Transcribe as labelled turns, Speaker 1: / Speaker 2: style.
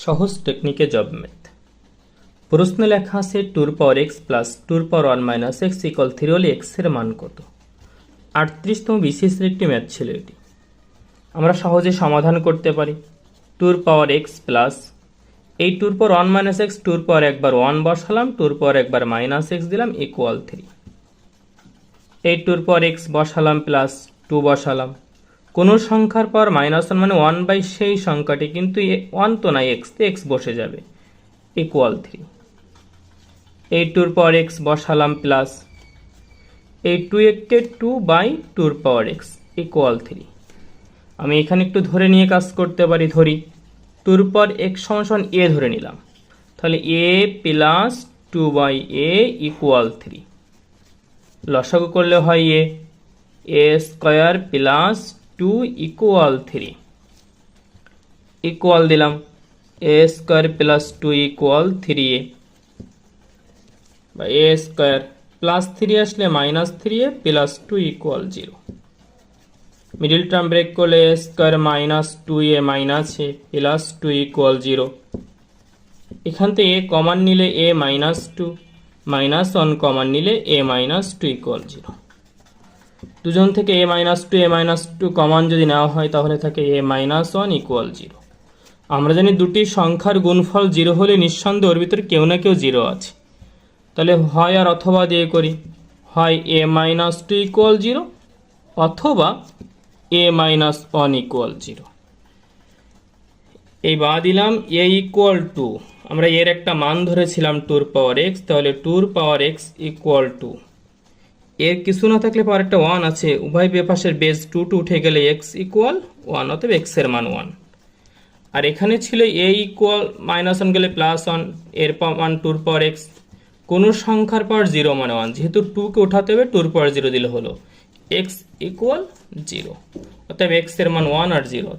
Speaker 1: সহজ টেকনিকে job math. প্রশ্নে লেখা আছে 2 পাওয়ার x প্লাস 2 পাওয়ার 1 মাইনাস x ইকুয়াল 3 হলে x এর মান কত। 38তম বিসিএসের একটি ম্যাথ ছিল এটি। আমরা সহজে সমাধান করতে পারি। 2 পাওয়ার x প্লাস এই 2 পাওয়ার 1 মাইনাস x 2 পাওয়ার একবার 1 বসালাম, 2 পাওয়ার একবার মাইনাস x দিলাম ইকুয়াল 3। এই 2 পাওয়ার x বসালাম প্লাস 2 বসালাম। কোনো সংখ্যার পাওয়ার -1 মানে 1 বাই সেই সংখ্যাটি, কিন্তু 1 তো নাই, x তে x বসে যাবে ইকুয়াল 3। এই 2 পাওয়ার x বসালাম প্লাস এই 2 কে 2 বাই 2 পাওয়ার x ইকুয়াল 3। আমি এখানে একটু ধরে নিয়ে কাজ করতে পারি। ধরি 2 পাওয়ার x সমান a ধরে নিলাম, তাহলে a plus 2 by a equal 3। লসাগু করলে হয় a square plus 2 equal 3 equal দিলাম a square plus 2 equal 3a বা a স্কয়ার প্লাস 3 আসলে minus 3a plus 2 equal 0। Middle term break করলে a square minus 2a minus a plus 2 equal 0। এখান থেকে a common নিলে a মাইনাস 2 মাইনাস 1 কমন নিলে a minus 2 equal 0। দুজন থেকে a minus 2 common যদি নেওয়া হয় তাহলে থাকে a মাইনাস 1 ইকুয়াল 0। আমরা জানি দুটি সংখ্যার গুণফল 0 হলে নিঃসন্দেহে ওর ভিতরে কেউ না কেউ 0 আছে। তাহলে হয় আর অথবা দিয়ে করি, হয় a মাইনাস 2 ইকুয়াল 0 অথবা a মাইনাস 1 ইকুয়াল 0। এই বা দিলাম a ইকুয়াল 2, আমরা এর একটা মান ধরেছিলাম 2 পাওয়ার x, তাহলে 2 পাওয়ার x ইকুয়াল 2। এর কিছু না থাকলে পাওয়ার একটা 1 আছে, উভয় পাশের বেস 2 উঠে গেলে x ইকুয়াল 1, অতএব x এর মান 1। আর এখানে ছিল a ইকুয়াল -1 গেলে +1, এর মান 2 পাওয়ার x। কোন সংখ্যার পাওয়ার 0 মানে 1, যেহেতু 2 কে উঠাতে হবে 2 পাওয়ার 0 দিলে হলো x ইকুয়াল 0, অতএব x এর মান 1 আর 0।